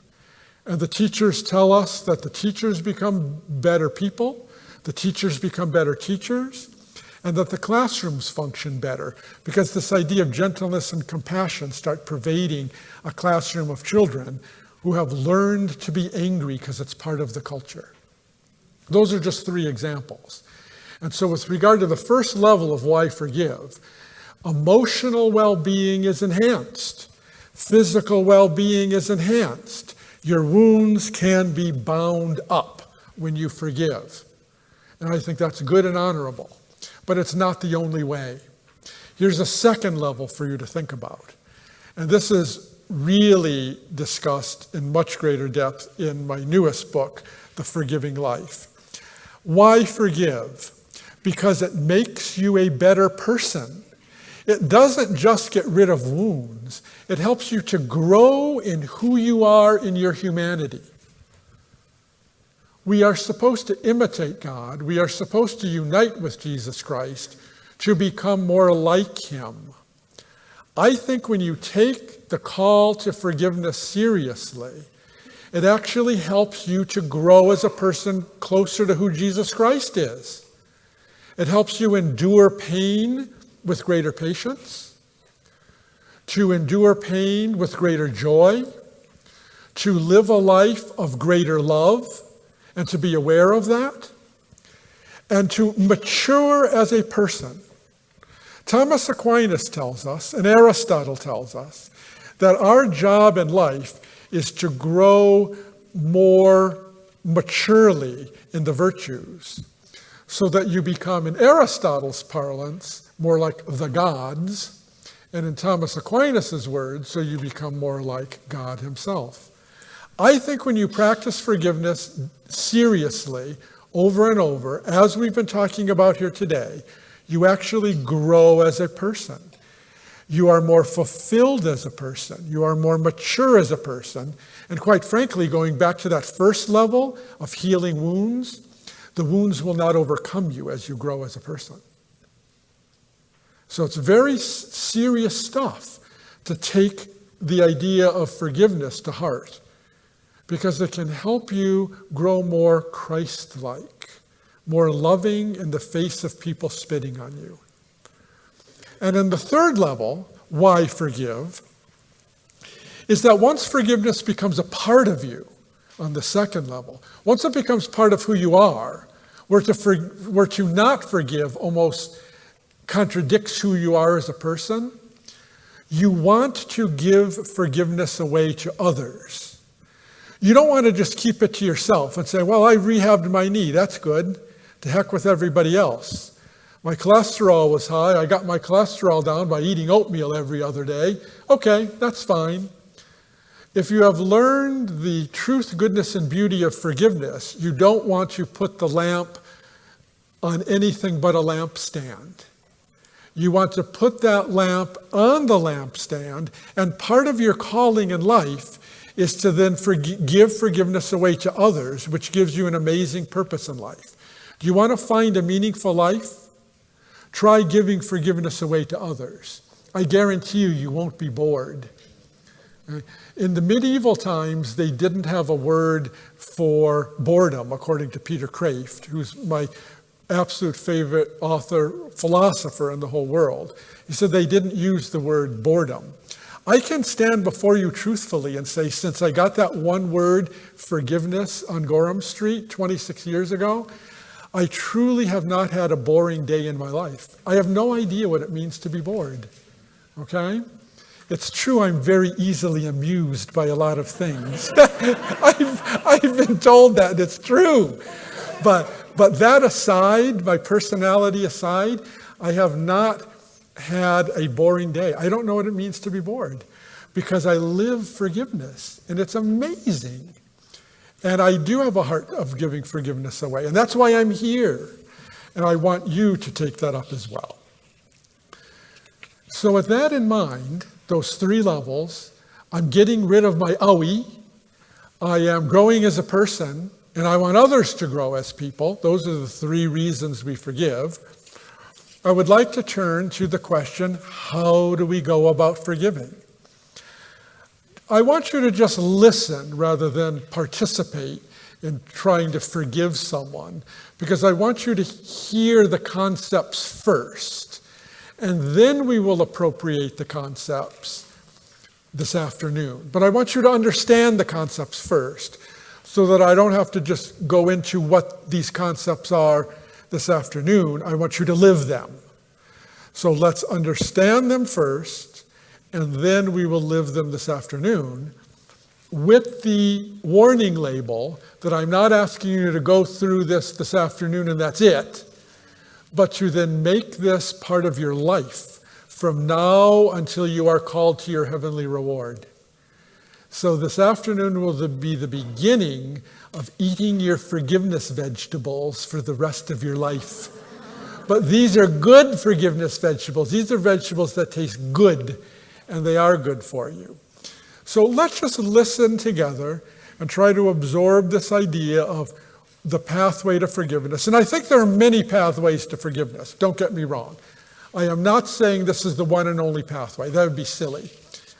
And the teachers tell us that the teachers become better people, the teachers become better teachers, and that the classrooms function better, because this idea of gentleness and compassion start pervading a classroom of children who have learned to be angry because it's part of the culture. Those are just 3 examples. And so with regard to the first level of why forgive, emotional well-being is enhanced. Physical well-being is enhanced. Your wounds can be bound up when you forgive. And I think that's good and honorable. But it's not the only way. Here's a second level for you to think about. And this is really discussed in much greater depth in my newest book, The Forgiving Life. Why forgive? Because it makes you a better person. It doesn't just get rid of wounds. It helps you to grow in who you are in your humanity. We are supposed to imitate God. We are supposed to unite with Jesus Christ to become more like him. I think when you take the call to forgiveness seriously, it actually helps you to grow as a person closer to who Jesus Christ is. It helps you endure pain with greater patience, to endure pain with greater joy, to live a life of greater love, and to be aware of that, and to mature as a person, Thomas Aquinas tells us, and Aristotle tells us, that our job in life is to grow more maturely in the virtues, so that you become, in Aristotle's parlance, more like the gods, and in Thomas Aquinas' words, so you become more like God himself. I think when you practice forgiveness seriously, over and over, as we've been talking about here today, you actually grow as a person. You are more fulfilled as a person. You are more mature as a person. And quite frankly, going back to that first level of healing wounds, the wounds will not overcome you as you grow as a person. So it's very serious stuff to take the idea of forgiveness to heart, because it can help you grow more Christ-like, more loving in the face of people spitting on you. And in the third level, why forgive, is that once forgiveness becomes a part of you, on the second level, once it becomes part of who you are, where to not forgive almost contradicts who you are as a person, you want to give forgiveness away to others. You don't want to just keep it to yourself and say, well, I rehabbed my knee, that's good. To heck with everybody else. My cholesterol was high, I got my cholesterol down by eating oatmeal every other day. Okay, that's fine. If you have learned the truth, goodness, and beauty of forgiveness, you don't want to put the lamp on anything but a lampstand. You want to put that lamp on the lampstand, and part of your calling in life is to then give forgiveness away to others, which gives you an amazing purpose in life. Do you want to find a meaningful life? Try giving forgiveness away to others. I guarantee you, you won't be bored. In the medieval times, they didn't have a word for boredom, according to Peter Kraft, who's my absolute favorite author, philosopher in the whole world. He said they didn't use the word boredom. I can stand before you truthfully and say, since I got that one word, forgiveness, on Gorham Street 26 years ago, I truly have not had a boring day in my life. I have no idea what it means to be bored, okay? It's true I'm very easily amused by a lot of things. I've been told that, it's true. But that aside, my personality aside, I have not had a boring day. I don't know what it means to be bored, because I live forgiveness, and it's amazing. And I do have a heart of giving forgiveness away, and that's why I'm here. And I want you to take that up as well. So with that in mind, those three levels, I'm getting rid of my owie, I am growing as a person, and I want others to grow as people. Those are the three reasons we forgive. I would like to turn to the question, how do we go about forgiving? I want you to just listen rather than participate in trying to forgive someone, because I want you to hear the concepts first, and then we will appropriate the concepts this afternoon. But I want you to understand the concepts first, so that I don't have to just go into what these concepts are this afternoon. I want you to live them. So let's understand them first, and then we will live them this afternoon, with the warning label that I'm not asking you to go through this afternoon and that's it, but to then make this part of your life from now until you are called to your heavenly reward. So this afternoon will be the beginning of eating your forgiveness vegetables for the rest of your life. But these are good forgiveness vegetables. These are vegetables that taste good, and they are good for you. So let's just listen together and try to absorb this idea of the pathway to forgiveness. And I think there are many pathways to forgiveness. Don't get me wrong. I am not saying this is the one and only pathway. That would be silly.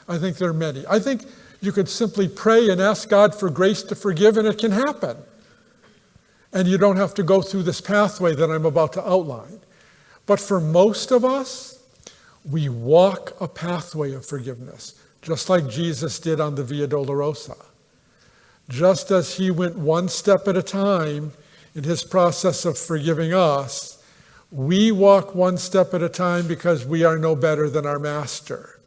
I think there are many. I think you could simply pray and ask God for grace to forgive, and it can happen. And you don't have to go through this pathway that I'm about to outline. But for most of us, we walk a pathway of forgiveness, just like Jesus did on the Via Dolorosa. Just as he went one step at a time in his process of forgiving us, We walk one step at a time because we are no better than our master.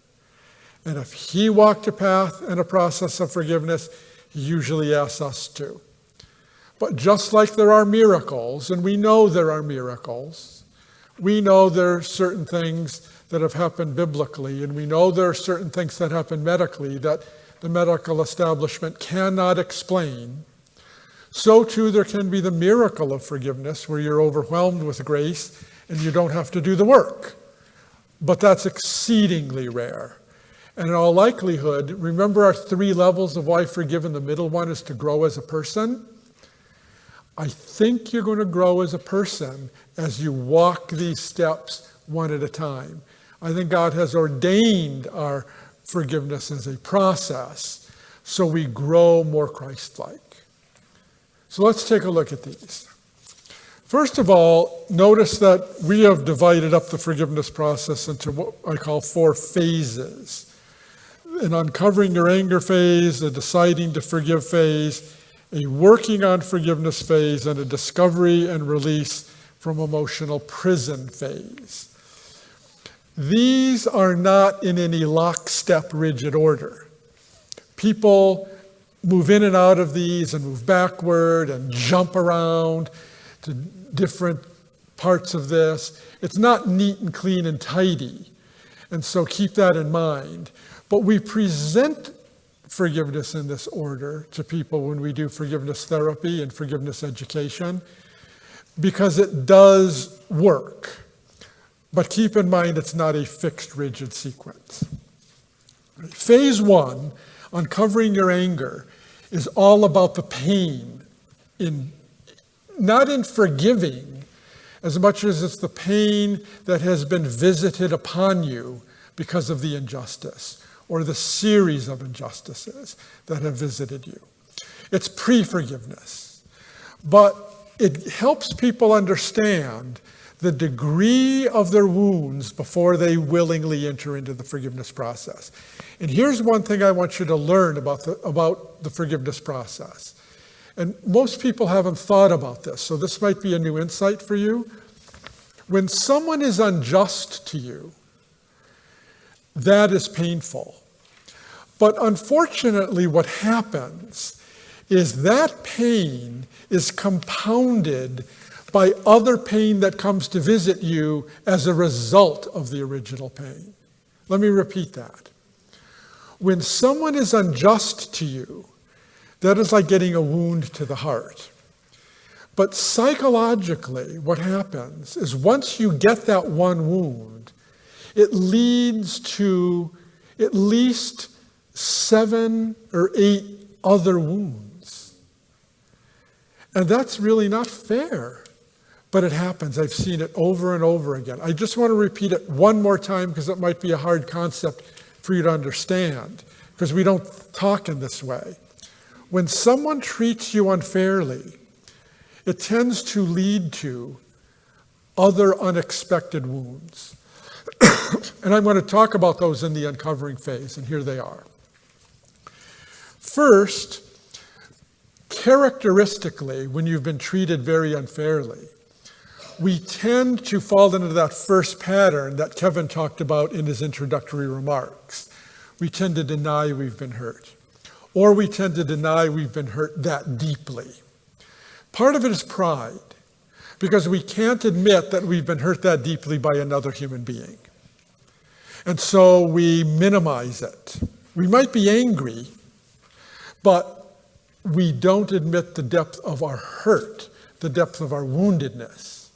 And if he walked a path and a process of forgiveness, he usually asks us to. But just like there are miracles, and we know there are miracles, we know there are certain things that have happened biblically, and we know there are certain things that happen medically that the medical establishment cannot explain. So too there can be the miracle of forgiveness where you're overwhelmed with grace and you don't have to do the work. But that's exceedingly rare. And in all likelihood, remember our 3 levels of why forgiven, the middle one is to grow as a person. I think you're going to grow as a person as you walk these steps one at a time. I think God has ordained our forgiveness as a process so we grow more Christ-like. So let's take a look at these. First of all, notice that we have divided up the forgiveness process into what I call 4 phases. An uncovering your anger phase, a deciding to forgive phase, a working on forgiveness phase, and a discovery and release from emotional prison phase. These are not in any lockstep, rigid order. People move in and out of these and move backward and jump around to different parts of this. It's not neat and clean and tidy. And so keep that in mind. But we present forgiveness in this order to people when we do forgiveness therapy and forgiveness education because it does work. But keep in mind it's not a fixed, rigid sequence. Phase 1, uncovering your anger, is all about the pain, not in forgiving as much as it's the pain that has been visited upon you because of the injustice or the series of injustices that have visited you. It's pre-forgiveness, but it helps people understand the degree of their wounds before they willingly enter into the forgiveness process. And here's one thing I want you to learn about the forgiveness process. And most people haven't thought about this, so this might be a new insight for you. When someone is unjust to you, that is painful. But unfortunately, what happens is that pain is compounded by other pain that comes to visit you as a result of the original pain. Let me repeat that. When someone is unjust to you, that is like getting a wound to the heart. But psychologically, what happens is once you get that one wound, it leads to at least 7 or 8 other wounds. And that's really not fair, but it happens. I've seen it over and over again. I just want to repeat it one more time because it might be a hard concept for you to understand, because we don't talk in this way. When someone treats you unfairly, it tends to lead to other unexpected wounds. And I'm going to talk about those in the uncovering phase, and here they are. First, characteristically, when you've been treated very unfairly, we tend to fall into that first pattern that Kevin talked about in his introductory remarks. We tend to deny we've been hurt, or we tend to deny we've been hurt that deeply. Part of it is pride, because we can't admit that we've been hurt that deeply by another human being. And so we minimize it. We might be angry, but we don't admit the depth of our hurt, the depth of our woundedness.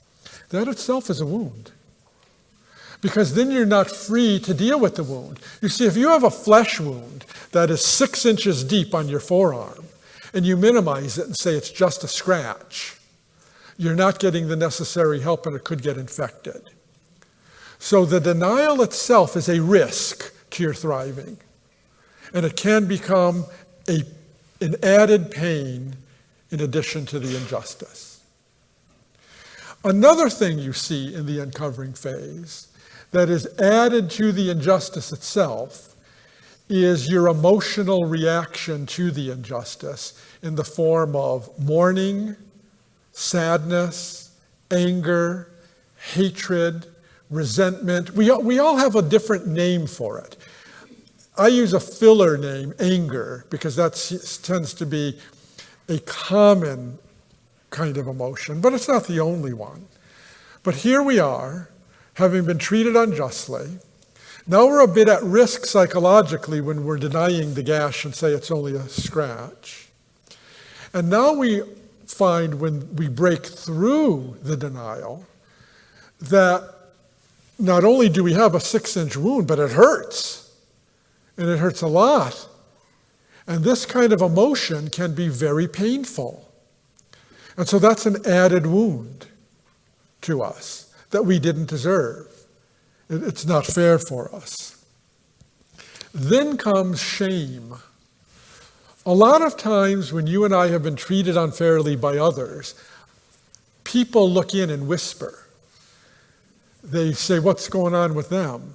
That itself is a wound. Because then you're not free to deal with the wound. You see, if you have a flesh wound that is 6 inches deep on your forearm, and you minimize it and say it's just a scratch, you're not getting the necessary help and it could get infected. So the denial itself is a risk to your thriving. And it can become an added pain in addition to the injustice. Another thing you see in the uncovering phase that is added to the injustice itself is your emotional reaction to the injustice in the form of mourning, sadness, anger, hatred, resentment. We all have a different name for it. I use a filler name, anger, because that tends to be a common kind of emotion, but it's not the only one. But here we are, having been treated unjustly. Now we're a bit at risk psychologically when we're denying the gash and say it's only a scratch. And now we find when we break through the denial that not only do we have a 6-inch wound, but it hurts. And it hurts a lot. And this kind of emotion can be very painful. And so that's an added wound to us that we didn't deserve. It's not fair for us. Then comes shame. A lot of times when you and I have been treated unfairly by others, people look in and whisper. They say, what's going on with them?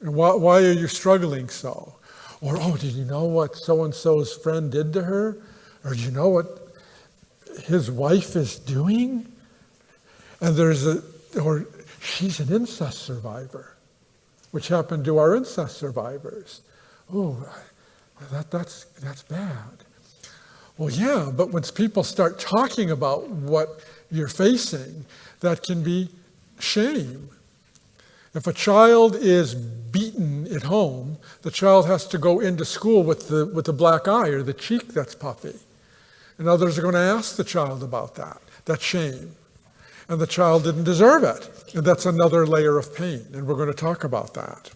And why are you struggling so? Or, oh, did you know what so-and-so's friend did to her? Or do you know what his wife is doing? And or she's an incest survivor, which happened to our incest survivors. Oh, that's bad. Well, yeah, but when people start talking about what you're facing, that can be shame. If a child is beaten at home, the child has to go into school with the black eye or the cheek that's puffy. And others are going to ask the child about that. That's shame. And the child didn't deserve it. And that's another layer of pain. And we're going to talk about that.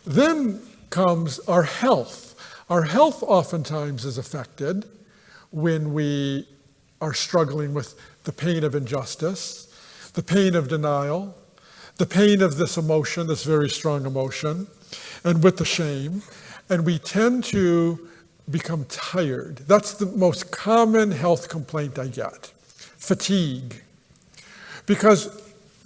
Then comes our health. Our health oftentimes is affected when we are struggling with the pain of injustice, the pain of denial, the pain of this emotion, this very strong emotion, and with the shame. And we tend to become tired. That's the most common health complaint I get. Fatigue. Because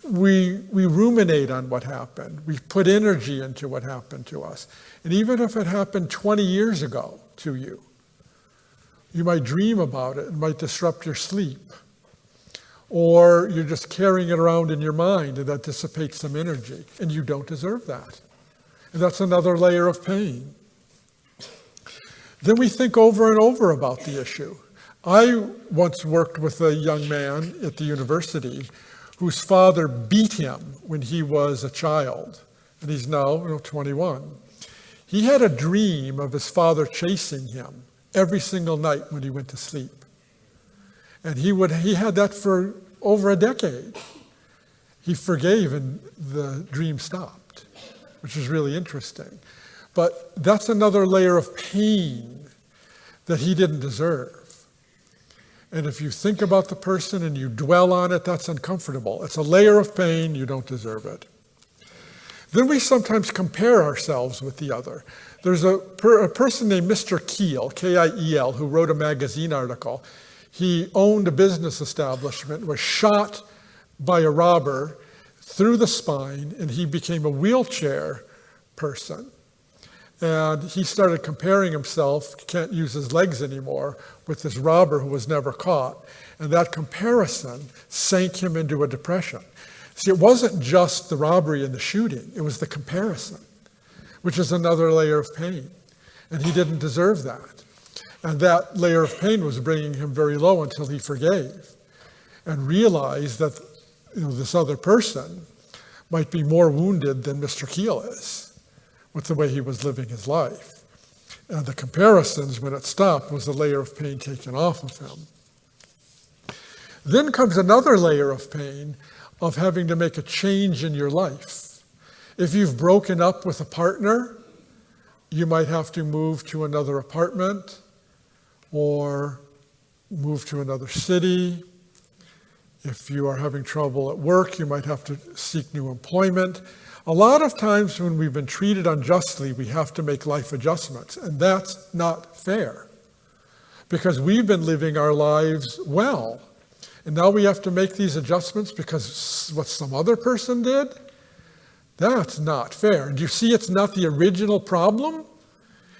we ruminate on what happened. We put energy into what happened to us. And even if it happened 20 years ago to you, you might dream about it. It might disrupt your sleep. Or you're just carrying it around in your mind and that dissipates some energy. And you don't deserve that. And that's another layer of pain. Then we think over and over about the issue. I once worked with a young man at the university whose father beat him when he was a child, and he's now 21. He had a dream of his father chasing him every single night when he went to sleep. And he had that for over a decade. He forgave and the dream stopped, which is really interesting. But that's another layer of pain that he didn't deserve. And if you think about the person and you dwell on it, that's uncomfortable. It's a layer of pain, you don't deserve it. Then we sometimes compare ourselves with the other. There's a person named Mr. Kiel, Kiel, who wrote a magazine article. He owned a business establishment, was shot by a robber through the spine, and he became a wheelchair person. And he started comparing himself, can't use his legs anymore, with this robber who was never caught. And that comparison sank him into a depression. See, it wasn't just the robbery and the shooting, it was the comparison, which is another layer of pain. And he didn't deserve that. And that layer of pain was bringing him very low until he forgave and realized that this other person might be more wounded than Mr. Kiel is with the way he was living his life. And the comparisons, when it stopped, was a layer of pain taken off of him. Then comes another layer of pain of having to make a change in your life. If you've broken up with a partner, you might have to move to another apartment or move to another city. If you are having trouble at work, you might have to seek new employment. A lot of times when we've been treated unjustly, we have to make life adjustments, and that's not fair because we've been living our lives well. And now we have to make these adjustments because what some other person did? That's not fair. Do you see it's not the original problem?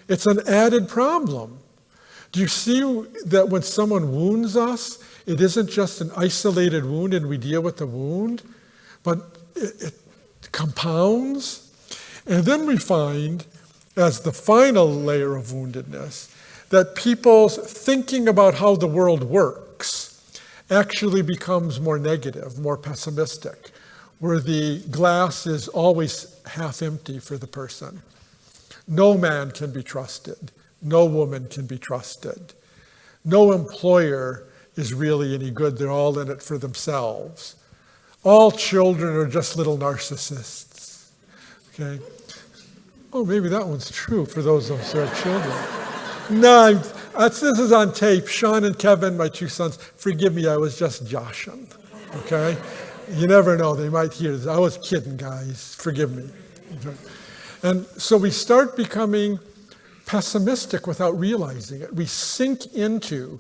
It's an added problem. Do you see that when someone wounds us, it isn't just an isolated wound and we deal with the wound, but it compounds. And then we find, as the final layer of woundedness, that people's thinking about how the world works actually becomes more negative, more pessimistic, where the glass is always half empty for the person. No man can be trusted. No woman can be trusted. No employer is really any good. They're all in it for themselves. All children are just little narcissists. Okay? Oh, maybe that one's true for those of us who have children. No, this is on tape. Sean and Kevin, my two sons, forgive me, I was just joshing. Okay? You never know, they might hear this. I was kidding, guys. Forgive me. Okay? And so we start becoming pessimistic without realizing it. We sink into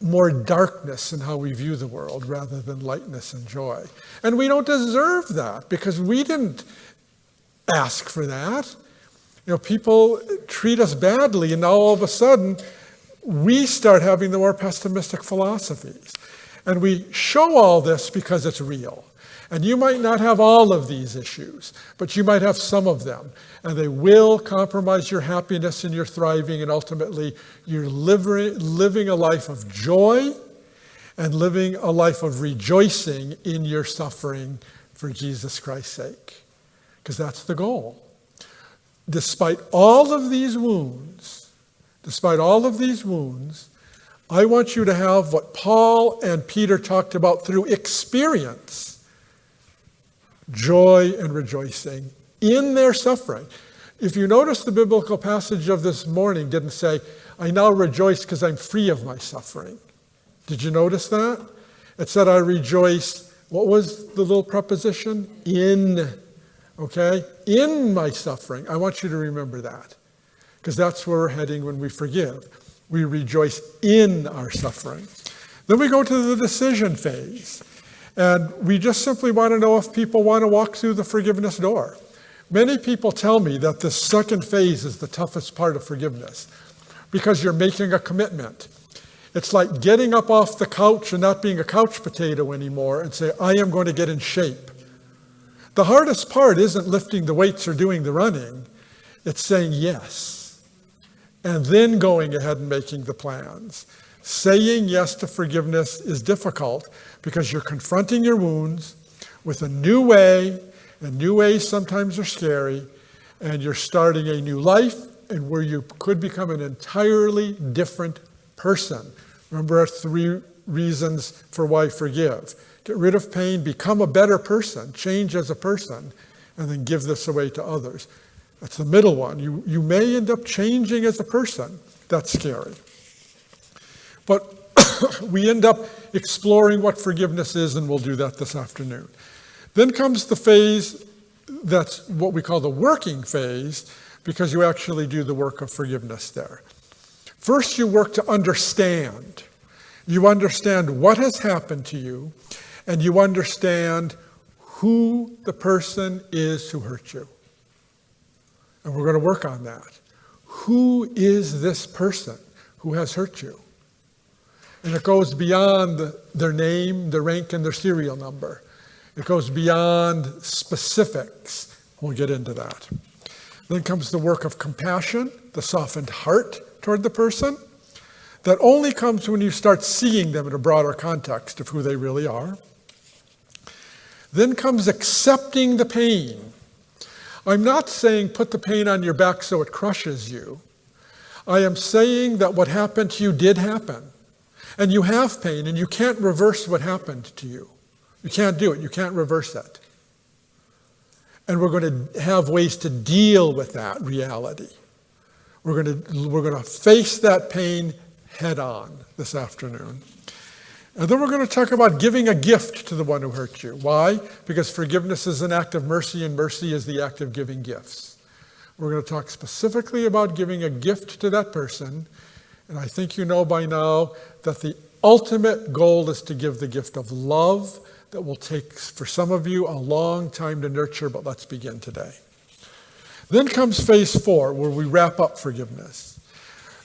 more darkness in how we view the world rather than lightness and joy. And we don't deserve that because we didn't ask for that. You know, people treat us badly, and now all of a sudden we start having the more pessimistic philosophies. And we show all this because it's real. And you might not have all of these issues, but you might have some of them. And they will compromise your happiness and your thriving, and ultimately you're living a life of joy and living a life of rejoicing in your suffering for Jesus Christ's sake. Because that's the goal. Despite all of these wounds, I want you to have what Paul and Peter talked about through experience. Joy and rejoicing in their suffering. If you notice, the biblical passage of this morning didn't say, I now rejoice because I'm free of my suffering. Did you notice that? It said, I rejoice, what was the little preposition? In, okay? In my suffering. I want you to remember that, because that's where we're heading when we forgive. We rejoice in our suffering. Then we go to the decision phase. And we just simply want to know if people want to walk through the forgiveness door. Many people tell me that the second phase is the toughest part of forgiveness because you're making a commitment. It's like getting up off the couch and not being a couch potato anymore and say, I am going to get in shape. The hardest part isn't lifting the weights or doing the running. It's saying yes. And then going ahead and making the plans. Saying yes to forgiveness is difficult because you're confronting your wounds with a new way, and new ways sometimes are scary, and you're starting a new life and where you could become an entirely different person. Remember our 3 reasons for why forgive. Get rid of pain, become a better person, change as a person, and then give this away to others. That's the middle one. You may end up changing as a person. That's scary. But we end up exploring what forgiveness is, and we'll do that this afternoon. Then comes the phase that's what we call the working phase, because you actually do the work of forgiveness there. First, you work to understand. You understand what has happened to you, and you understand who the person is who hurt you. And we're going to work on that. Who is this person who has hurt you? And it goes beyond their name, their rank, and their serial number. It goes beyond specifics. We'll get into that. Then comes the work of compassion, the softened heart toward the person. That only comes when you start seeing them in a broader context of who they really are. Then comes accepting the pain. I'm not saying put the pain on your back so it crushes you. I am saying that what happened to you did happen. And you have pain, and you can't reverse what happened to you. You can't do it. You can't reverse it. And we're going to have ways to deal with that reality. We're going to face that pain head on this afternoon. And then we're going to talk about giving a gift to the one who hurt you. Why? Because forgiveness is an act of mercy, and mercy is the act of giving gifts. We're going to talk specifically about giving a gift to that person. And I think you know by now that the ultimate goal is to give the gift of love that will take, for some of you, a long time to nurture, but let's begin today. Then comes phase 4, where we wrap up forgiveness.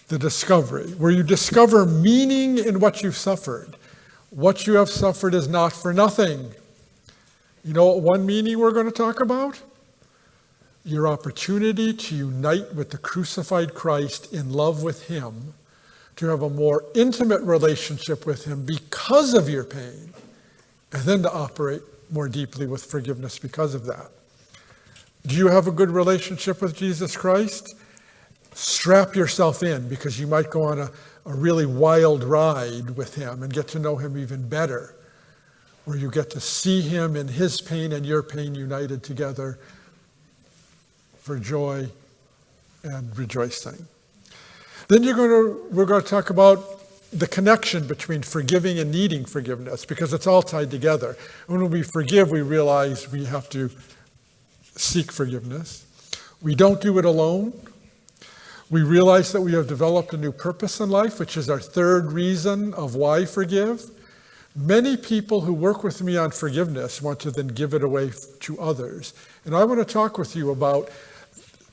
The discovery, where you discover meaning in what you've suffered. What you have suffered is not for nothing. You know what one meaning we're going to talk about? Your opportunity to unite with the crucified Christ in love with him, to have a more intimate relationship with him because of your pain, and then to operate more deeply with forgiveness because of that. Do you have a good relationship with Jesus Christ? Strap yourself in, because you might go on a really wild ride with him and get to know him even better, where you get to see him in his pain and your pain united together for joy and rejoicing. Then we're going to talk about the connection between forgiving and needing forgiveness, because it's all tied together. When we forgive, we realize we have to seek forgiveness. We don't do it alone. We realize that we have developed a new purpose in life, which is our third reason of why forgive. Many people who work with me on forgiveness want to then give it away to others. And I want to talk with you about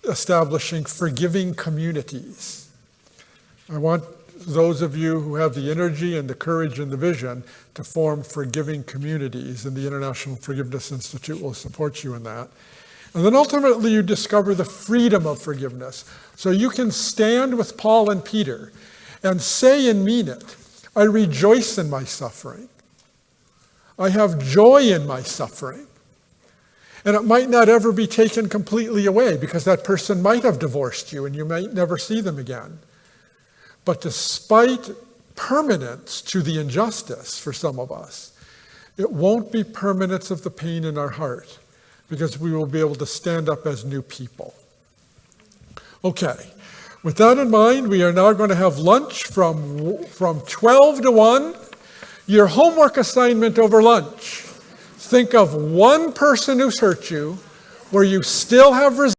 establishing forgiving communities. I want those of you who have the energy and the courage and the vision to form forgiving communities, and the International Forgiveness Institute will support you in that. And then ultimately you discover the freedom of forgiveness. So you can stand with Paul and Peter and say and mean it, I rejoice in my suffering. I have joy in my suffering. And it might not ever be taken completely away, because that person might have divorced you and you might never see them again. But despite permanence to the injustice for some of us, it won't be permanence of the pain in our heart, because we will be able to stand up as new people. Okay, with that in mind, we are now going to have lunch from 12 to 1. Your homework assignment over lunch: think of one person who's hurt you, where you still have resentment.